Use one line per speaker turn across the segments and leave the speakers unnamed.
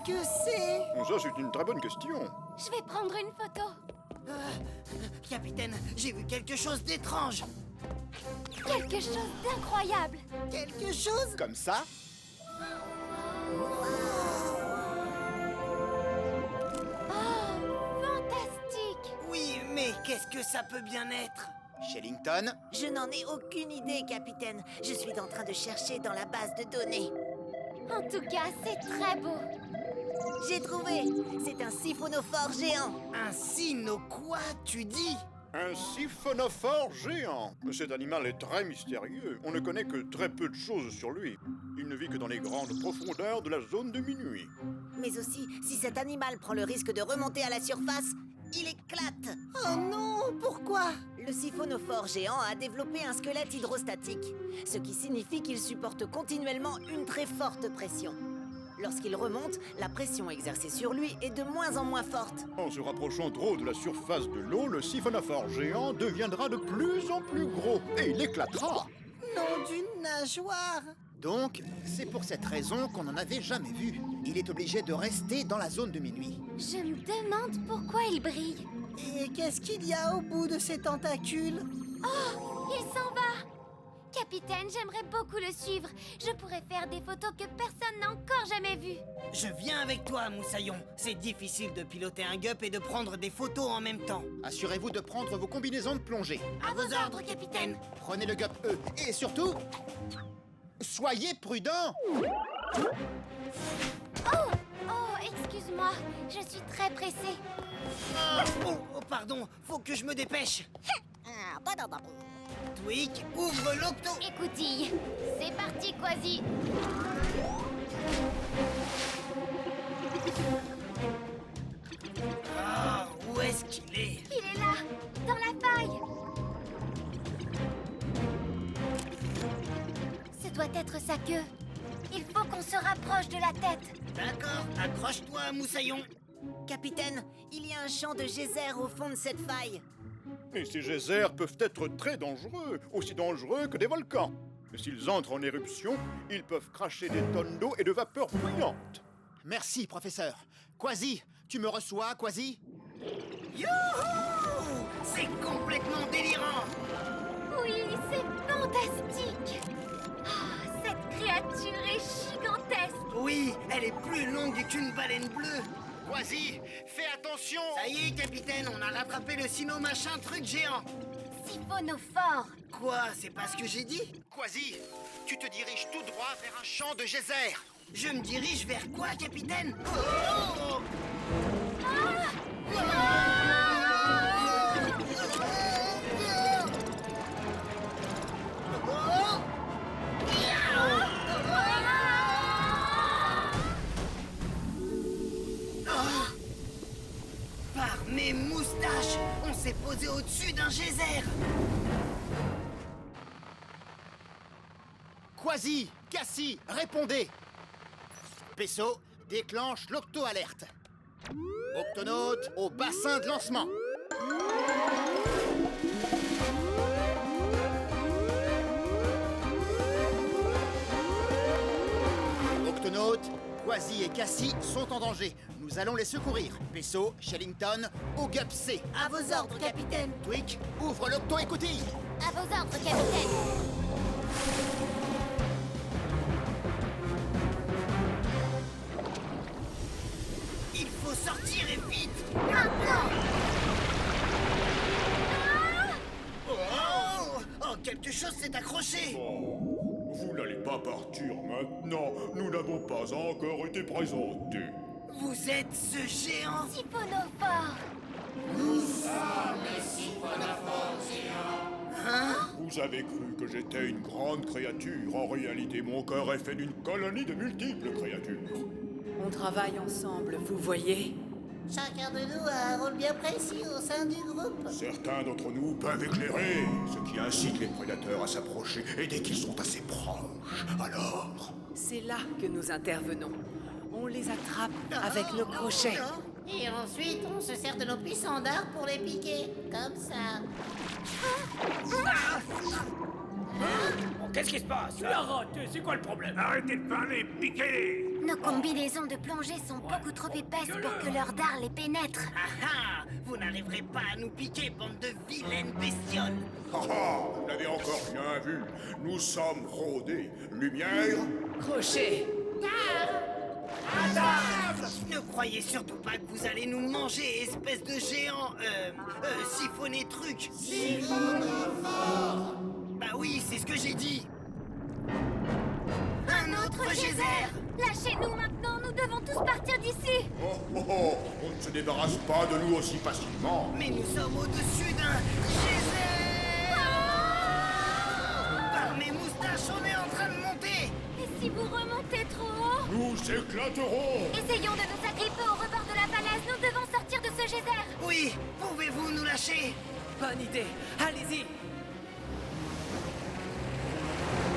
que c'est?
Ça, c'est une très bonne question.
Je vais prendre une photo.
Capitaine, j'ai vu quelque chose d'étrange.
Quelque chose d'incroyable.
Quelque chose?
Comme ça?
Oh, fantastique.
Oui, mais qu'est-ce que ça peut bien être?
Shellington?
Je n'en ai aucune idée, capitaine. Je suis en train de chercher dans la base de données.
En tout cas, c'est très beau.
J'ai trouvé. C'est un siphonophore géant.
Un cyno quoi, tu dis?
Un siphonophore géant. Cet animal est très mystérieux. On ne connaît que très peu de choses sur lui. Il ne vit que dans les grandes profondeurs de la zone de minuit.
Mais aussi, si cet animal prend le risque de remonter à la surface, il éclate.
Oh non, pourquoi?
Le siphonophore géant a développé un squelette hydrostatique, ce qui signifie qu'il supporte continuellement une très forte pression. Lorsqu'il remonte, la pression exercée sur lui est de moins en moins forte.
En se rapprochant trop de la surface de l'eau, le siphonophore géant deviendra de plus en plus gros et il éclatera.
Nom d'une nageoire!
Donc, c'est pour cette raison qu'on n'en avait jamais vu. Il est obligé de rester dans la zone de minuit.
Je me demande pourquoi il brille.
Et qu'est-ce qu'il y a au bout de ces tentacules?
Oh, il s'en va. Capitaine, j'aimerais beaucoup le suivre. Je pourrais faire des photos que personne n'a encore jamais vues.
Je viens avec toi, Moussaillon. C'est difficile de piloter un gup et de prendre des photos en même temps.
Assurez-vous de prendre vos combinaisons de plongée.
À vos ordres, capitaine.
Prenez le GUP E. Et surtout, soyez prudents.
Oh, excuse-moi. Je suis très pressée.
Oh, pardon, faut que je me dépêche. Tweak, ouvre l'octo.
Écoutille, c'est parti, Quasi.
Ah, où est-ce qu'il est?
Il est là, dans la faille. Ce doit être sa queue. Il faut qu'on se rapproche de la tête.
D'accord, accroche-toi, Moussaillon.
Capitaine, il y a un champ de geysers au fond de cette faille.
Et ces geysers peuvent être très dangereux, aussi dangereux que des volcans. Mais s'ils entrent en éruption, ils peuvent cracher des tonnes d'eau et de vapeur brûlantes.
Merci, professeur. Quasi, tu me reçois, Quasi?
Youhou! C'est complètement délirant.
Oui, c'est fantastique. Ah, cette créature est gigantesque.
Oui, elle est plus longue qu'une baleine bleue.
Quasi, fais attention.
Ça y est, capitaine, on a rattrapé le sino-machin truc géant.
Siphonophore.
Quoi, c'est pas ce que j'ai dit?
Quasi, tu te diriges tout droit vers un champ de geysers.
Je me dirige vers quoi, capitaine? Oh! Par mes moustaches, on s'est posé au-dessus d'un geyser.
Quasi, Cassie, répondez. Pesso, déclenche l'octo-alerte. Octonaute au bassin de lancement. Octonaute, Quasi et Cassie sont en danger. Nous allons les secourir. Pesso, Shellington, au GUP C.
À vos ordres, capitaine.
Tweak, ouvre l'octo-écoutille.
À vos ordres, capitaine.
Il faut sortir et vite. Oh, quelque chose s'est accroché.
Vous n'allez pas partir maintenant. Nous n'avons pas encore été présentés.
Vous êtes ce géant.
Siphonophore.
Vous avez cru que j'étais une grande créature. En réalité, mon cœur est fait d'une colonie de multiples créatures.
On travaille ensemble, vous voyez?
Chacun de nous a un rôle bien précis au sein du groupe.
Certains d'entre nous peuvent éclairer, ce qui incite les prédateurs à s'approcher. Et dès qu'ils sont assez proches, alors...
C'est là que nous intervenons. On les attrape avec nos crochets.
Et ensuite, on se sert de nos puissants dards pour les piquer. Comme ça.
Qu'est-ce qui se passe? Tu l'as raté, c'est quoi le problème?
Arrêtez de parler, piquez-les!
Nos combinaisons de plongée sont beaucoup trop épaisses pour que leur dard les pénètre.
Ah ah! Vous n'arriverez pas à nous piquer, bande de vilaines bestioles!
Ah ah, vous n'avez encore rien vu. Nous sommes rodés. Lumière.
Crochet.
Ne croyez surtout pas que vous allez nous manger, espèce de géant, siphonné truc! Bah oui, c'est ce que j'ai dit!
Un autre geyser! Lâchez-nous maintenant, nous devons tous partir d'ici!
Oh oh oh, on ne se débarrasse pas de nous aussi facilement.
Mais nous sommes au-dessus d'un geyser! Par mes moustaches, on est en train de monter!
Et si vous remontez trop haut?
Nous éclaterons.
Essayons de nous agripper au rebord de la falaise, nous devons sortir de ce geyser!
Oui, pouvez-vous nous lâcher?
Bonne idée. Allez-y.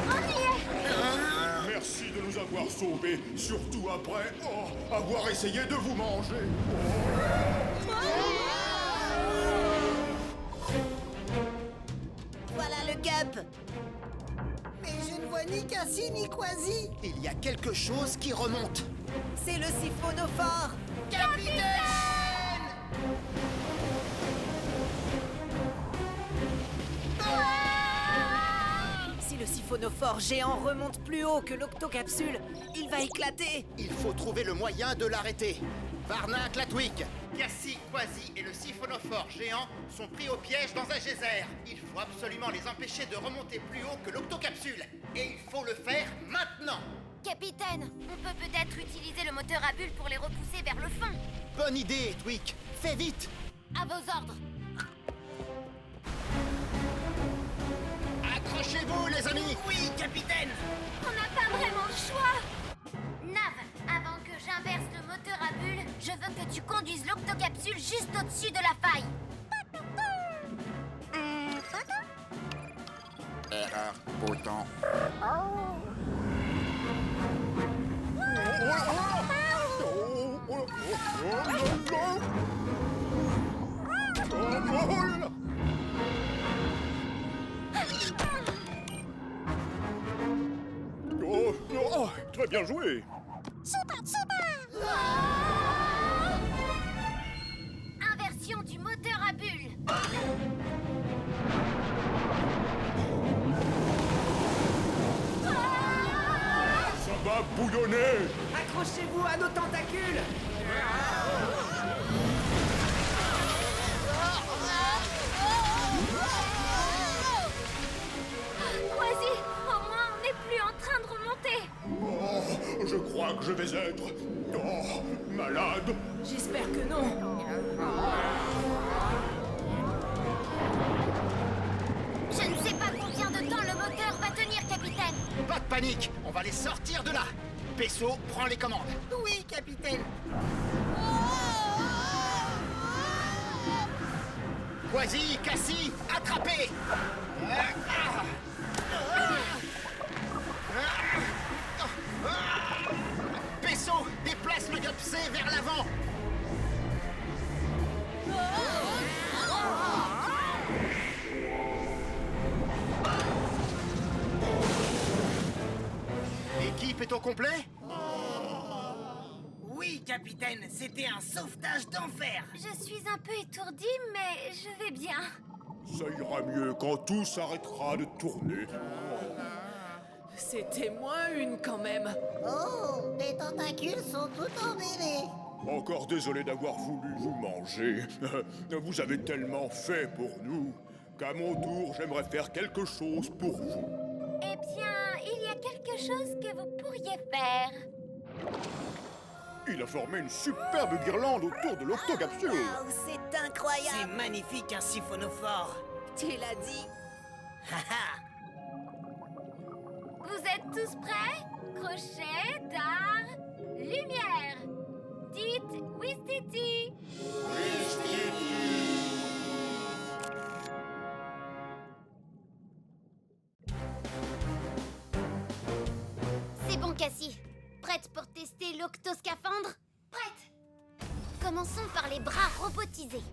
On y est!
Merci de nous avoir sauvés, surtout après avoir essayé de vous manger.
Voilà le gup.
Mais je ne vois ni Cassie ni Quasi.
Il y a quelque chose qui remonte.
C'est le siphonophore. Si le siphonophore géant remonte plus haut que l'octocapsule, il va éclater.
Il faut trouver le moyen de l'arrêter. Varna Clatwick, Cassie, Quasi et le siphonophore géant sont pris au piège dans un geyser. Il faut absolument les empêcher de remonter plus haut que l'octocapsule. Et il faut le faire maintenant.
Capitaine, on peut peut-être utiliser le moteur à bulles pour les repousser vers le fond.
Bonne idée, Twick. Fais vite.
À vos ordres.
Accrochez-vous, les amis.
Oui, capitaine!
On n'a pas vraiment le choix. Nav, avant que j'inverse le moteur à bulles, je veux que tu conduises l'octocapsule juste au-dessus de la faille.
Erreur, pourtant. Très bien joué.
Inversion du moteur à bulles.
Ça va bouillonner.
Accrochez-vous à nos tentacules.
Quasi, au moins on n'est plus en train de remonter.
Oh, je crois que je vais être malade.
J'espère que non.
Je ne sais pas combien de temps le moteur va tenir, capitaine.
Pas de panique. On va les sortir de là. Pesso, prends les commandes.
Oui, capitaine!
Quasi, Cassie, attrapez. Pesso, déplace le Gupsé vers l'avant. L'équipe est au complet?
Oui, capitaine, c'était un sauvetage d'enfer!
Je suis un peu étourdie, mais je vais bien.
Ça ira mieux quand tout s'arrêtera de tourner.
C'était moins une quand même.
Oh, les tentacules sont tout emmêlés.
Encore désolé d'avoir voulu vous manger. Vous avez tellement fait pour nous qu'à mon tour, j'aimerais faire quelque chose pour vous.
Eh bien, il y a quelque chose que vous pourriez faire.
Il a formé une superbe guirlande autour de l'octocapsule.
Waouh, c'est
C'est
incroyable.
magnifique, un siphonophore!
Tu l'as dit.
Vous êtes tous prêts? Crochet, dard, lumière. Dites Wistiti. C'est bon, Cassie. Prête pour tester l'octoscaphandre? Prête. Commençons par les bras robotisés.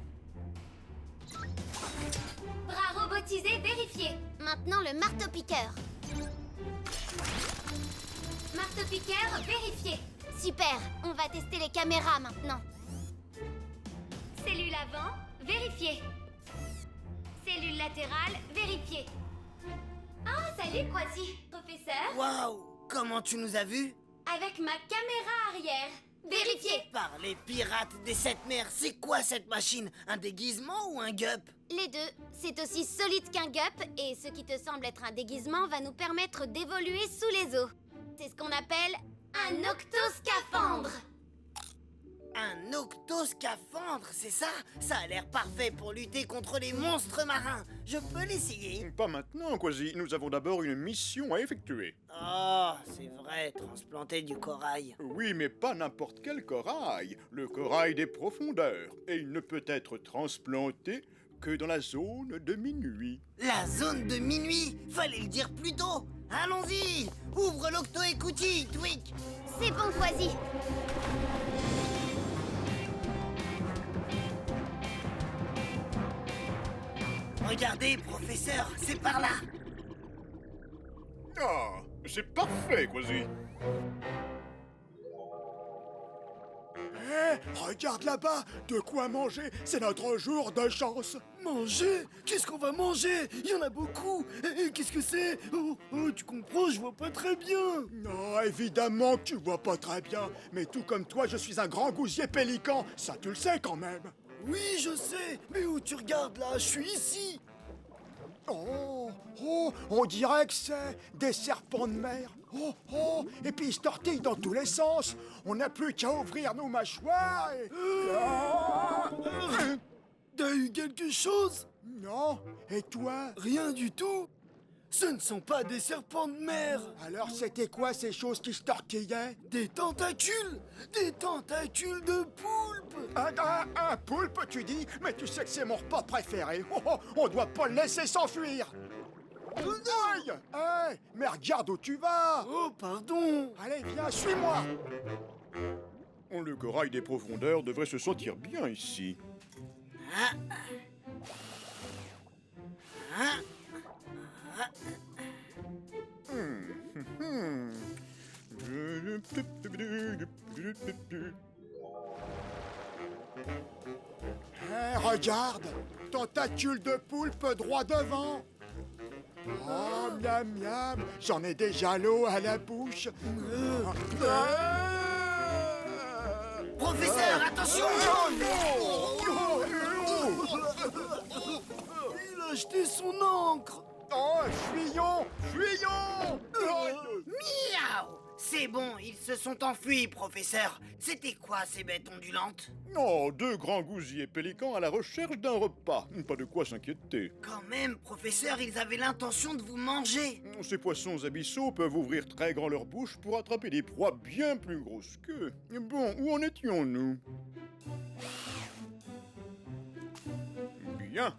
Bras robotisé vérifié. Maintenant le marteau-piqueur. Marteau-piqueur vérifié. Super, on va tester les caméras maintenant. Cellule avant, vérifiée. Cellule latérale, vérifiée. Oh, salut, Quasi. Professeur,
Waouh! Comment tu nous as vus?
avec ma caméra arrière, vérifiée.
Par les pirates des sept mers, c'est quoi cette machine? Un déguisement ou un gup?
Les deux, c'est aussi solide qu'un gup, et ce qui te semble être un déguisement va nous permettre d'évoluer sous les eaux. C'est ce qu'on appelle un octoscaphandre.
Un octoscaphandre, c'est ça? Ça a l'air parfait pour lutter contre les monstres marins. Je peux l'essayer?
Pas maintenant, Quasi. Nous avons d'abord une mission à effectuer.
Oh, c'est vrai, transplanter du corail.
Oui, mais pas n'importe quel corail. Le corail des profondeurs. Et il ne peut être transplanté que dans la zone de minuit.
La zone de minuit? Fallait le dire plus tôt. Allons-y! Ouvre l'octo-écoutille, Twig!
C'est bon, Quasi.
Regardez, professeur, c'est par là.
Ah, c'est parfait, Quasi.
Regarde là-bas, de quoi manger, c'est notre jour de chance.
Manger? Qu'est-ce qu'on va manger? Il y en a beaucoup. Qu'est-ce que c'est? Oh, tu comprends, je vois pas très bien.
Non, évidemment que tu vois pas très bien, mais tout comme toi, je suis un grand gousier pélican, ça tu le sais quand même.
Oui, je sais. Mais où tu regardes là? Je suis ici.
Oh, on dirait que c'est des serpents de mer. Oh, et puis ils se tortillent dans tous les sens. On n'a plus qu'à ouvrir nos mâchoires et...
T'as eu quelque chose?
Non, et toi?
Rien du tout. Ce ne sont pas des serpents de mer.
Alors c'était quoi ces choses qui se tortillaient?
Des tentacules. Des tentacules de poulpe.
Un poulpe, tu dis? Mais tu sais que c'est mon repas préféré. On doit pas le laisser s'enfuir. Aïe! Hey, mais regarde où tu vas!
Oh, pardon!
Allez, viens, suis-moi!
Le corail des profondeurs devrait se sentir bien ici.
Hey, regarde! Tentacule de poulpe droit devant! Oh, miam miam! J'en ai déjà l'eau à la bouche!
Professeur, attention!
Il a jeté son encre.
Oh, fuyons! Fuyons!
Miaou! C'est bon, ils se sont enfuis, professeur. C'était quoi ces bêtes ondulantes?
Oh, deux grands gousiers pélicans à la recherche d'un repas. Pas de quoi s'inquiéter.
Quand même, professeur, ils avaient l'intention de vous manger.
Ces poissons abyssaux peuvent ouvrir très grand leur bouche pour attraper des proies bien plus grosses qu'eux. Bon, où en étions-nous? Bien.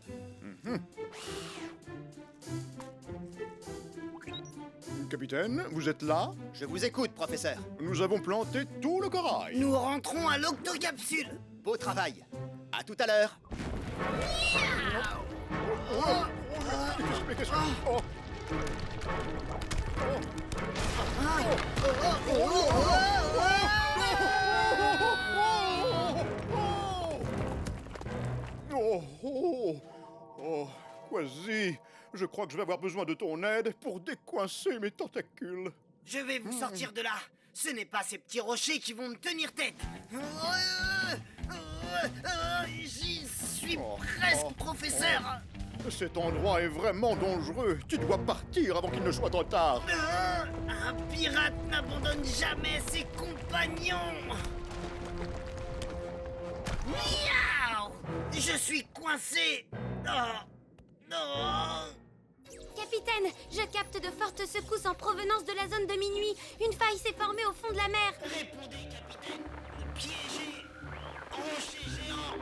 Capitaine, vous êtes là?
Je vous écoute, professeur.
Nous avons planté tout le corail.
Nous rentrons à l'octocapsule.
Beau travail. À tout à l'heure.
Mais qu'est-ce que... Oh. Oh, Quasi, je crois que je vais avoir besoin de ton aide pour décoincer mes tentacules.
Je vais vous sortir de là. Ce n'est pas ces petits rochers qui vont me tenir tête. J'y suis presque, professeur.
Cet endroit est vraiment dangereux. Tu dois partir avant qu'il ne soit trop tard.
Un pirate n'abandonne jamais ses compagnons. Miaou! Je suis coincé.
Capitaine, je capte de fortes secousses en provenance de la zone de minuit. Une faille s'est formée au fond de la mer.
Répondez, capitaine. Piégé. Rocher géant.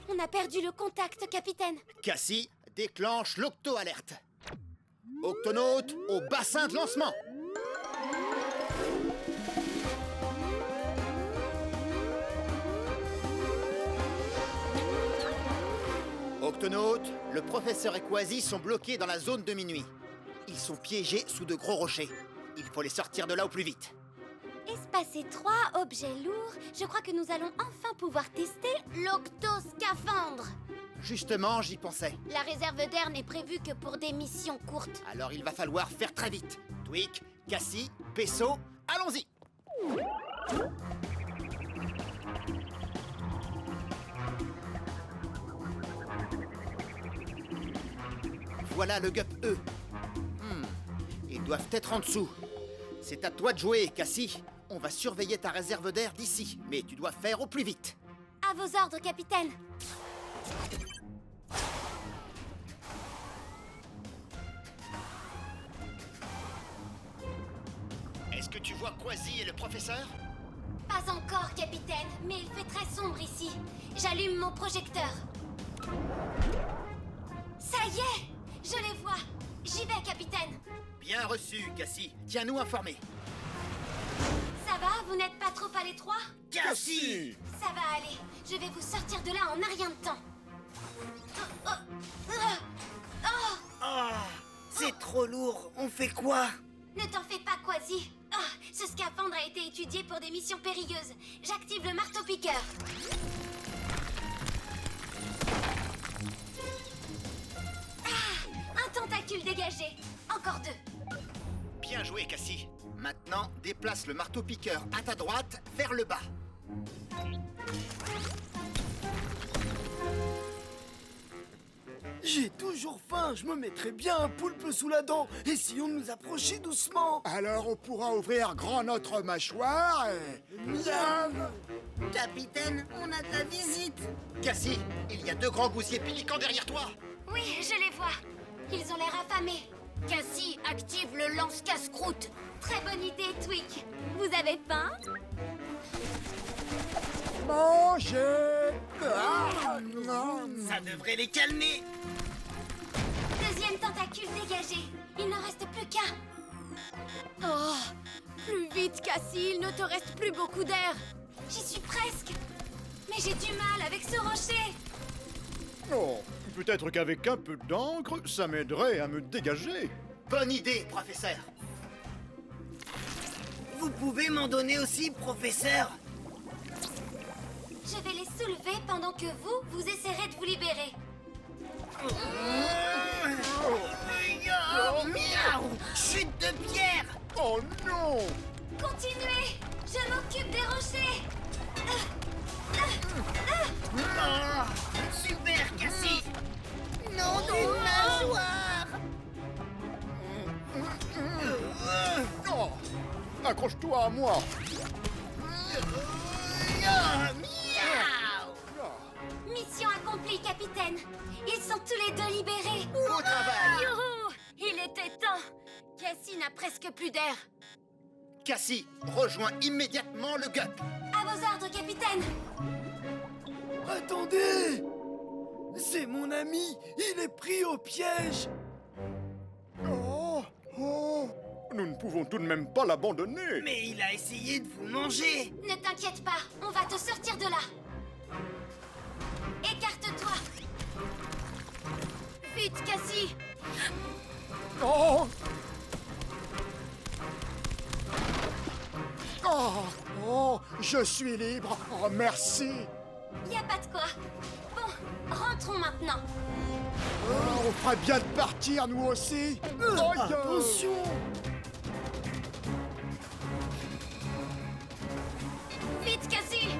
On a perdu le contact, capitaine.
Cassie, déclenche l'octo-alerte. Octonautes au bassin de lancement. Octonautes, le professeur et Quasi sont bloqués dans la zone de minuit. Ils sont piégés sous de gros rochers. Il faut les sortir de là au plus vite.
Espacé 3, objet lourd, je crois que nous allons enfin pouvoir tester l'octoscaphandre.
Justement, j'y pensais.
La réserve d'air n'est prévue que pour des missions courtes.
Alors il va falloir faire très vite. Tweak, Cassie, Pesso, allons-y. Voilà le Gup E. Ils doivent être en dessous. C'est à toi de jouer, Cassie. On va surveiller ta réserve d'air d'ici, mais tu dois faire au plus vite.
À vos ordres, capitaine.
Est-ce que tu vois Quasi et le professeur?
Pas encore, capitaine, mais il fait très sombre ici. J'allume mon projecteur. Ça y est, je les vois. J'y vais, capitaine.
Bien reçu, Cassie. Tiens-nous informés.
Ça va, vous n'êtes pas trop à l'étroit?
Cassie!
Ça va aller. Je vais vous sortir de là en un rien de temps.
C'est trop lourd. On fait quoi?
Ne t'en fais pas, Quasi. Ce scaphandre a été étudié pour des missions périlleuses. J'active le marteau-piqueur. Un tentacule dégagé. Encore 2.
Bien joué, Cassie. Maintenant, déplace le marteau-piqueur à ta droite vers le bas.
J'ai toujours faim, je me mettrais bien un poulpe sous la dent. Essayons de nous approcher doucement.
Alors on pourra ouvrir grand notre mâchoire et... Miam!
Capitaine, on a ta visite.
Cassie, il y a 2 grands gousiers piquants derrière toi.
Oui, je les vois. Ils ont l'air affamés. Cassie, active le lance-casse-croûte. Très bonne idée, Tweak. Vous avez faim?
Manger! Ah, non.
Ça devrait les calmer.
Deuxième tentacule dégagé. Il n'en reste plus qu'un. Oh, plus vite, Cassie, il ne te reste plus beaucoup d'air. J'y suis presque. Mais j'ai du mal avec ce rocher.
Oh, peut-être qu'avec un peu d'encre, ça m'aiderait à me dégager.
Bonne idée, professeur.
Vous pouvez m'en donner aussi, professeur?
Je vais les soulever pendant que vous essaierez de vous libérer.
Miaou! Chute de pierre!
Oh non!
Continuez! Je m'occupe des rochers!
Super, Cassie! Non d'une nageoire!
Oh, accroche-toi à moi!
Mission accomplie, capitaine! Ils sont tous les 2 libérés!
Beau travail!
Youhou! Il était temps! Cassie n'a presque plus d'air.
Cassie, rejoins immédiatement le Gup.
À vos ordres, capitaine!
Attendez! C'est mon ami, il est pris au piège.
Oh, oh, nous ne pouvons tout de même pas l'abandonner.
Mais il a essayé de vous manger!
Ne t'inquiète pas, on va te sortir de là. Écarte-toi! Vite, Cassie!
Oh! Oh! Oh! Je suis libre! Oh, merci!
Y a pas de quoi. Bon, rentrons maintenant.
Oh, on ferait bien de partir, nous aussi!
Attention!
Vite, Cassie!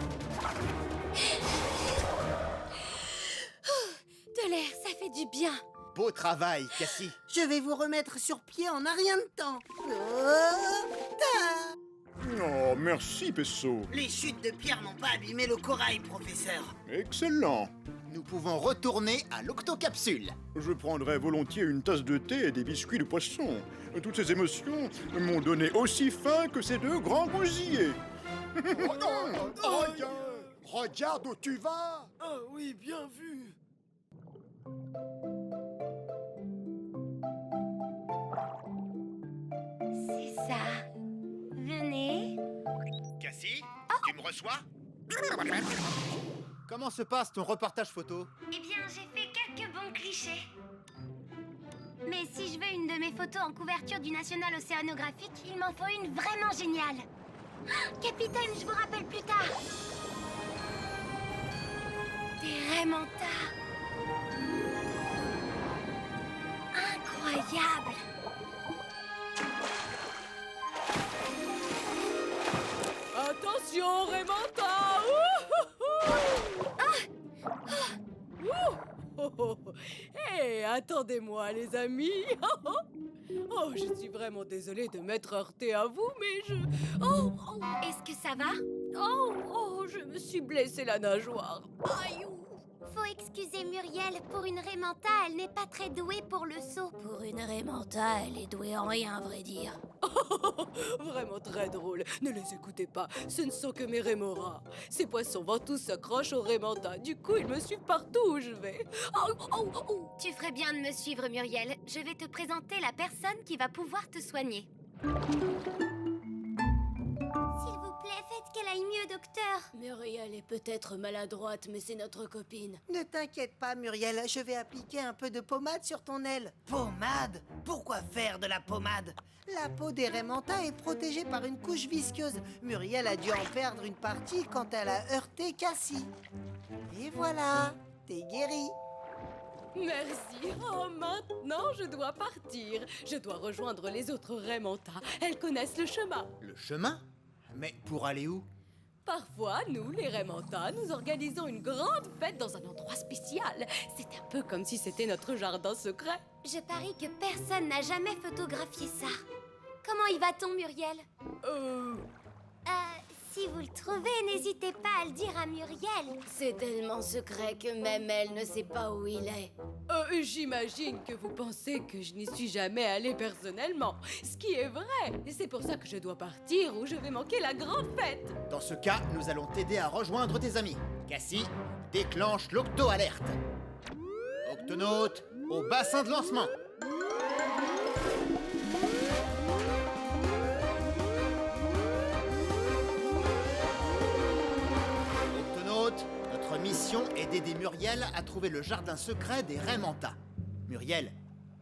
De l'air, ça fait du bien.
Beau travail, Cassie.
Je vais vous remettre sur pied en un rien de temps.
Oh, merci, Pesso.
Les chutes de pierre n'ont pas abîmé le corail, professeur.
Excellent.
Nous pouvons retourner à l'octocapsule.
Je prendrais volontiers une tasse de thé et des biscuits de poisson. Toutes ces émotions m'ont donné aussi faim que ces 2 grands gosiers.
Regarde où tu vas!
Ah oui, bien vu.
C'est ça. Venez.
Cassie, tu me reçois? Comment se passe ton reportage photo?
Eh bien, j'ai fait quelques bons tricher. Mais si je veux une de mes photos en couverture du National Océanographique, il m'en faut une vraiment géniale. Ah, capitaine, je vous rappelle plus tard. Des raies mantas. Incroyable.
Attention, Raymanta! Hé, attendez-moi, les amis! Oh, je suis vraiment désolée de m'être heurtée à vous, mais je...
Est-ce que ça va?
Je me suis blessée la nageoire. Aïe!
Faut excuser Muriel, pour une Raymanta, elle n'est pas très douée pour le saut.
Pour une Raymanta, elle est douée en rien, à vrai dire.
Vraiment très drôle. Ne les écoutez pas, ce ne sont que mes rémoras. Ces poissons ventous s'accrochent aux Raymanta. Du coup, ils me suivent partout où je vais.
Tu ferais bien de me suivre, Muriel. Je vais te présenter la personne qui va pouvoir te soigner. S'il vous plaît, faites qu'elle aille mieux, docteur.
Muriel est peut-être maladroite, mais c'est notre copine.
Ne t'inquiète pas, Muriel, je vais appliquer un peu de pommade sur ton aile. Pommade? Pourquoi faire de la pommade? La peau des Raymanta est protégée par une couche visqueuse. Muriel a dû en perdre une partie quand elle a heurté Cassie. Et voilà, t'es guérie.
Merci. Maintenant, je dois partir. Je dois rejoindre les autres Raymanta. Elles connaissent le chemin.
Le chemin? Mais pour aller où?
Parfois, nous, les Raymanta, nous organisons une grande fête dans un endroit spécial. C'est un peu comme si c'était notre jardin secret.
Je parie que personne n'a jamais photographié ça. Comment y va-t-on, Muriel? Si vous le trouvez, n'hésitez pas à le dire à Muriel.
C'est tellement secret que même elle ne sait pas où il est.
J'imagine que vous pensez que je n'y suis jamais allée personnellement. Ce qui est vrai. Et c'est pour ça que je dois partir ou je vais manquer la grande fête.
Dans ce cas, nous allons t'aider à rejoindre tes amis. Cassie, déclenche l'octo-alerte. Octonaute, au bassin de lancement. Notre mission est d'aider Muriel à trouver le jardin secret des Raymanta. Muriel,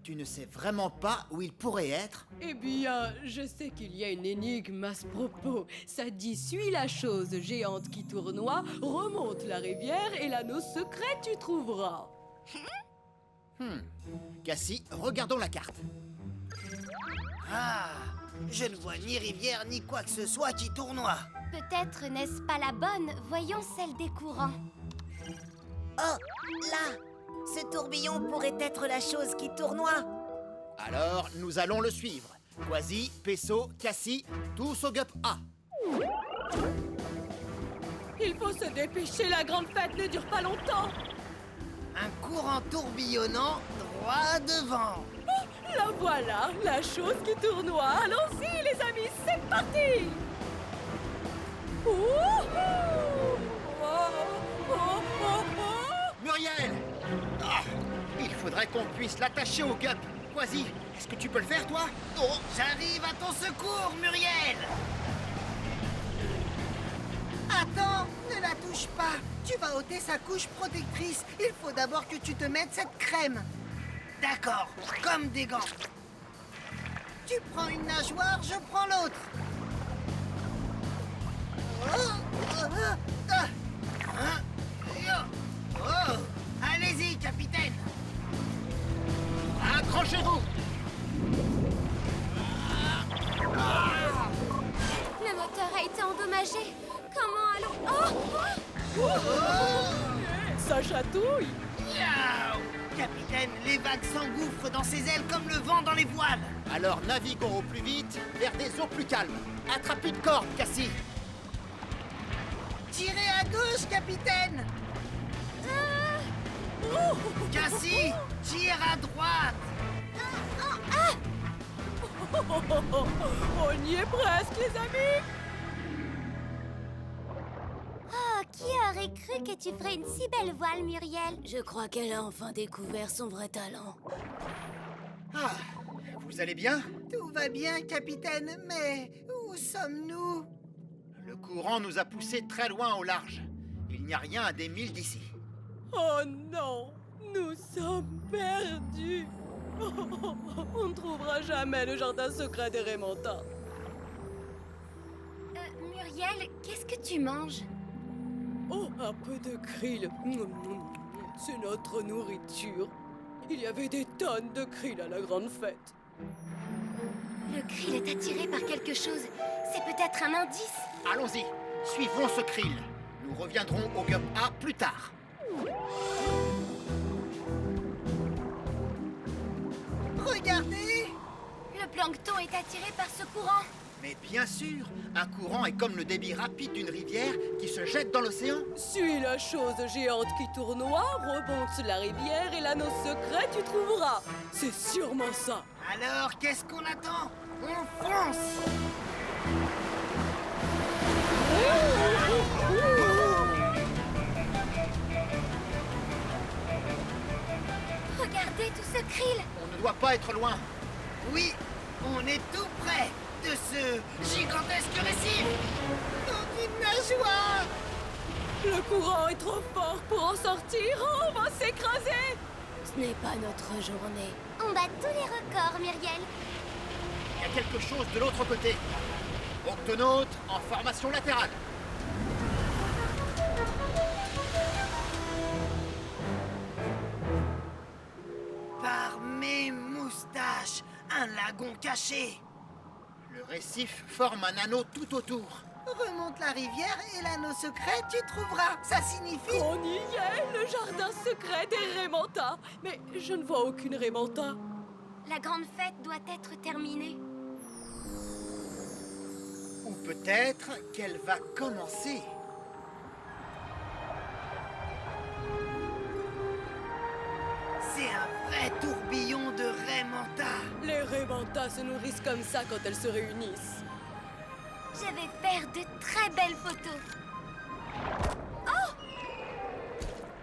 tu ne sais vraiment pas où il pourrait être?
Eh bien, je sais qu'il y a une énigme à ce propos. Ça dit, suis la chose géante qui tournoie, remonte la rivière et l'anneau secret tu trouveras.
Cassie, regardons la carte.
Ah, je ne vois ni rivière ni quoi que ce soit qui tournoie.
Peut-être n'est-ce pas la bonne? Voyons celle des courants.
Oh, là! Ce tourbillon pourrait être la chose qui tournoie.
Alors, nous allons le suivre. Quasi, Pesso, Cassie, tous au GUP A.
Il faut se dépêcher, la grande fête ne dure pas longtemps.
Un courant tourbillonnant droit devant.
La voilà, la chose qui tournoie. Allons-y, les amis, c'est parti!
Muriel! Il faudrait qu'on puisse l'attacher au GUP. Quasi, est-ce que tu peux le faire, toi?
Oh, j'arrive à ton secours, Muriel! Attends, ne la touche pas. Tu vas ôter sa couche protectrice. Il faut d'abord que tu te mettes cette crème. D'accord, comme des gants. Tu prends une nageoire, je prends l'autre. Allez-y, capitaine.
Accrochez-vous!
Le moteur a été endommagé. Comment allons...
Ça chatouille.
Capitaine, les vagues s'engouffrent dans ses ailes comme le vent dans les voiles.
Alors naviguons au plus vite vers des eaux plus calmes. Attrape une corde, Cassie.
Tirez à gauche, capitaine. Cassie, tire à droite.
On y est presque, les amis.
Oh, qui aurait cru que tu ferais une si belle voile, Muriel?
Je crois qu'elle a enfin découvert son vrai talent.
Ah, vous allez bien?
Tout va bien, capitaine, mais où sommes-nous?
Le courant nous a poussés très loin au large. Il n'y a rien à des milles d'ici.
Oh non, Nous sommes perdus. On ne trouvera jamais le jardin secret des Raymanta.
Muriel, qu'est-ce que tu manges?
Oh, un peu de krill. C'est notre nourriture. Il y avait des tonnes de krill à la grande fête.
Le krill est attiré par quelque chose. C'est peut-être un indice.
Allons-y, suivons ce krill. Nous reviendrons au Gup A plus tard.
Regardez!
Le plancton est attiré par ce courant.
Mais bien sûr, un courant est comme le débit rapide d'une rivière qui se jette dans l'océan.
Suis la chose géante qui tournoie, remonte la rivière et l'anneau secret tu trouveras. C'est sûrement ça.
Alors, qu'est-ce qu'on attend? On fonce!
Regardez tout ce krill.
On ne doit pas être loin.
Oui, on est tout près de ce gigantesque récif! Dans une nageoire!
Le courant est trop fort pour en sortir. Oh, on va s'écraser.
Ce n'est pas notre journée.
On bat tous les records, Muriel.
Il y a quelque chose de l'autre côté. Octonaute en formation latérale.
Par mes moustaches, un lagon caché!
Le récif forme un anneau tout autour.
Remonte la rivière et l'anneau secret, tu trouveras. Ça signifie...
On y est, le jardin secret des Raymanta. Mais je ne vois aucune Raymanta.
La grande fête doit être terminée.
Ou peut-être qu'elle va commencer.
C'est un vrai tourbillon de Raymanta.
Les Raymanta se nourrissent comme ça quand elles se réunissent.
Je vais faire de très belles photos. Oh!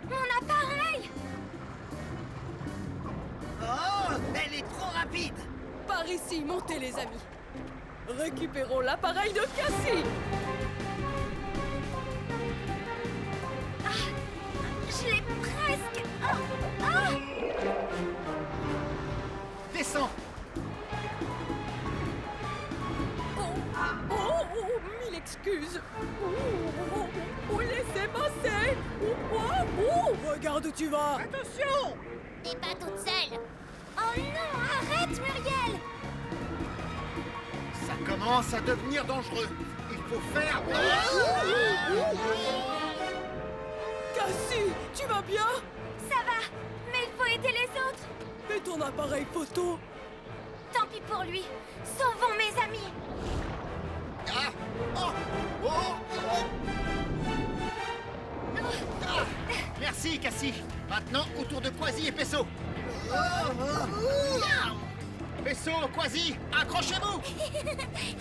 Mon appareil!
Oh, elle est trop rapide.
Par ici, montez les amis. Récupérons l'appareil de Cassie.
Je l'ai presque. Oh! Oh!
Descends.
Mille excuses. Laissez passer. Regarde où tu vas.
Attention!
T'es pas toute seule. Oh non, arrête, Muriel!
Ça commence à devenir dangereux. Il faut faire...
Cassie, tu vas bien?
Ça va, mais il faut aider les autres.
Et ton appareil photo?
Tant pis pour lui. Sauvons mes amis.
Ah! Oh! Oh! Oh! Ah! Merci, Cassie. Maintenant, autour de Quasi et Pesso. Pesso, Quasi, accrochez-vous!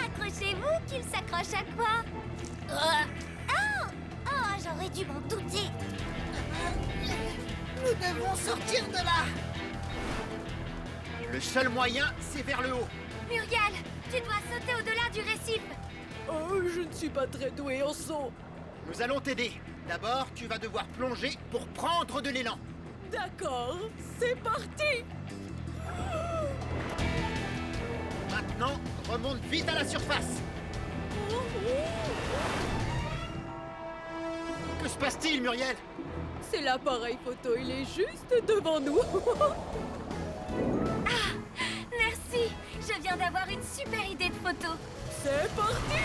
Accrochez-vous qu'il s'accroche à quoi? Oh, j'aurais dû m'en douter.
Nous devons sortir de là.
Le seul moyen, c'est vers le haut.
Muriel, tu dois sauter au-delà du récif.
Oh, je ne suis pas très douée en saut.
Nous allons t'aider. D'abord, tu vas devoir plonger pour prendre de l'élan.
D'accord, c'est parti.
Maintenant, remonte vite à la surface. Que se passe-t-il, Muriel?
C'est l'appareil photo, il est juste devant nous.
Merci, je viens d'avoir une super idée de photo.
C'est parti.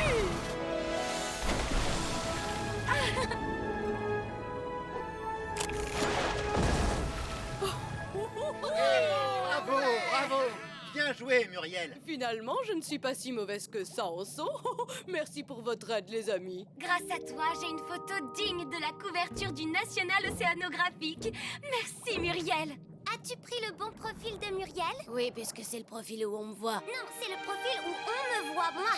Bravo, bravo. Bien joué, Muriel.
Finalement, je ne suis pas si mauvaise que ça en saut. Merci pour votre aide, les amis.
Grâce à toi, j'ai une photo digne de la couverture du National Océanographique. Merci, Muriel. As-tu pris le bon profil de Muriel?
Oui, puisque c'est le profil où on me voit.
Non, c'est le profil où on me voit, moi.